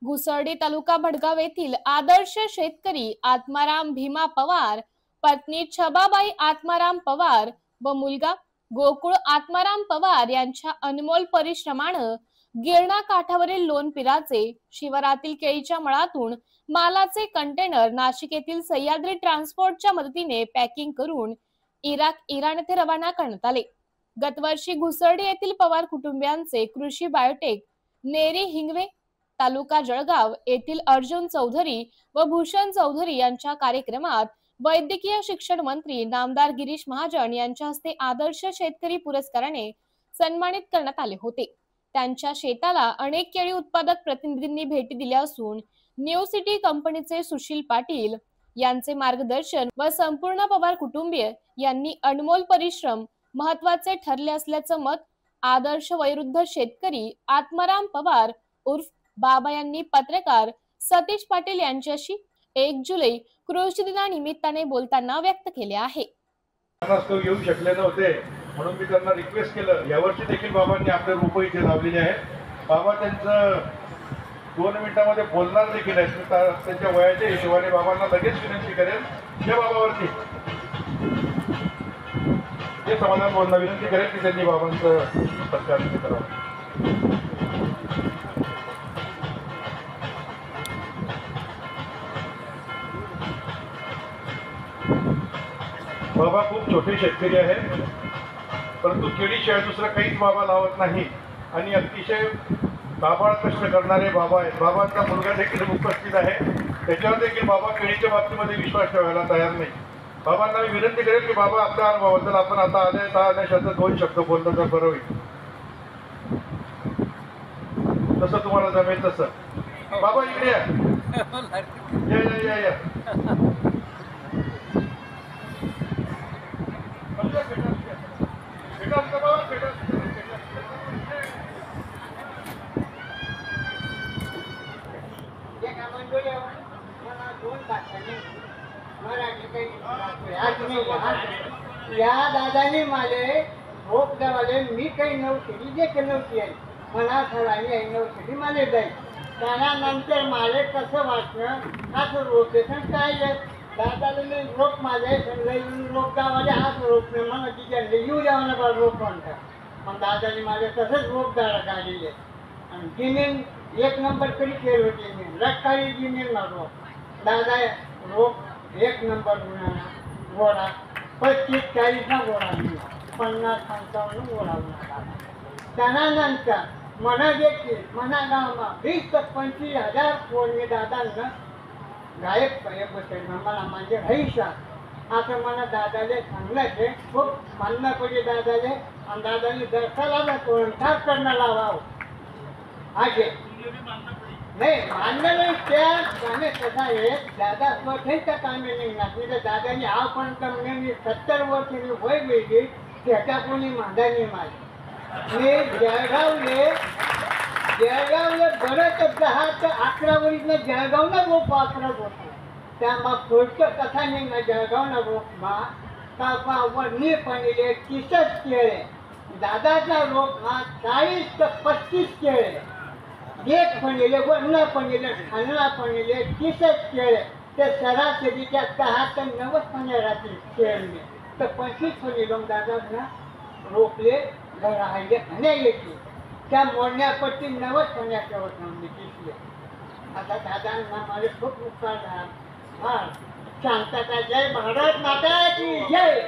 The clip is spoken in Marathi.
घुसर्डी तालुका भडगाव येथील आदर्श शेतकरी आत्माराम भीमा पवार, पत्नी छबाबाई आत्माराम पवार व मुलगा गोकुळ आत्माराम पवार यांच्या अनमोल परिश्रमानं गिरणा काठावरील लोणपिराचे शिवारातील केळीच्या मळातून मालाचे कंटेनर नाशिक येथील सह्याद्री ट्रान्सपोर्टच्या मदतीने पॅकिंग करून इराण येथे रवाना करण्यात आले। गतवर्षी घुसर्डी येथील पवार कुटुंबियांचे कृषी बायोटेक नेरी हिंगवे तालुका जळगाव येथील अर्जुन चौधरी व भूषण चौधरी यांच्या कार्यक्रमात वैद्यकीय शिक्षण मंत्री नामदार गिरीश महाजन यांच्या हस्ते आदर्श शेतकरी पुरस्काराने सन्मानित करण्यात आले होते। त्यांच्या शेताला अनेक केळी उत्पादक प्रतिनिधींनी भेटी दिल्या असून न्यू सिटी कंपनीचे सुशील पाटील यांचे मार्गदर्शन व संपूर्ण पवार कुटुंबीय यांनी अनमोल परिश्रम महत्वाचे ठरले असल्याचं मत आदर्श वयोवृद्ध शेतकरी आत्माराम पवार उर्फ बाबा यांनी पत्रकार सतीश पाटील यांच्याशी 1 जुलै कृषी दिनानिमित्ताने बोलताना व्यक्त केले आहे। येऊ शकले नव्हते म्हणून मी त्यांना रिक्वेस्ट केलं। यावर्षी देखील बाबांनी आपले रोप इथे लावलेले आहेत। बाबा त्यांचं 2 मिनिटांमध्ये बोलणार देखील आहेत। त्यांच्या वयाच्या हिशोबाने बाबांना लगेच विनंती करेल, या बाबावरती हे समाधान बोलणं विनंती करेल की त्यांनी बाबांचं सत्कार करावं। बाबा खूप छोटे शेतकरी आहेत, परंतु केळीशिवाय दुसरं काहीच बाबा लावत नाही आणि अतिशय काबाड कष्ट करणारे बाबा आहेत। बाबांचा मुलगा देखील उपस्थित आहे, त्याच्यावर देखील बाबा केळीच्या बाबतीमध्ये विश्वास ठेवायला तयार नाही। बाबांना मी विनंती करेल की बाबा आपल्या अनुभवाबद्दल आपण आता आल्या शब्द 2 शब्द बोललं तर बरं होईल, तसं तुम्हाला जमेल तसं। बाबा इकडे या या या या दादाने माले रोप द्यावाले मी काही नव्हती जे काही नव्हती आहे मला सरांनी आई नव्हती माले जाईल। त्यानंतर माले कसं वाटणं असं रोप देसन काय दादाला रोप माझे रोप गावाले हाच रोप नाही मला तिच्याकडे येऊ द्यावा ना बा रोप म्हणतात। मग दादाने माझे तसंच रोप काढले आणि जमीन 1 नंबर कधी केली होती मी रक्काळी जमीन ना रोप दादा रोप 1 नंबर गोळा 35-40 ना गोळा 50-55 गोळा त्यानंतर मना देखील मना गावात 20 ते 25 हजार कोणी दादांना गायब बसेल मला म्हणजे रहीशा असं मला दादाले सांगण्याचे खूप मानणं पडले दादाले आणि दादाने दर्शनाला कोणता करणं लावावं आगे नाही मान्य नाही त्या गाणे कसा आहे दादा स्वतःच्या कामे नाही ना दादाने आजपर्यंत म्हणजे 70 वर्ष मी वय गेली त्याच्या कोणी मांडाने माझी मी जळगावले बरंच 10 ते 11 वर्षनं जळगावला रोप वापरत होतो। त्या मग पुढचं कथा नाही ना जळगावला रोप मा का वरणी पणले 30 केळे दादाचा रोप हा 40 ते 35 केळे एक पणले वर्ण पणले खांडला पणले 30 केळे ते सरासरीच्या 10 ते 90 पणेरातील केळले तर 25 पणले दादांना रोपले राहिले खाण्या येते त्या मोडण्यापट्टी 90 पण्या ठेवत नव्हते दिसले। आता दादांना माझे खूप उपकार झाला। शांतता जय भारत माता की जय।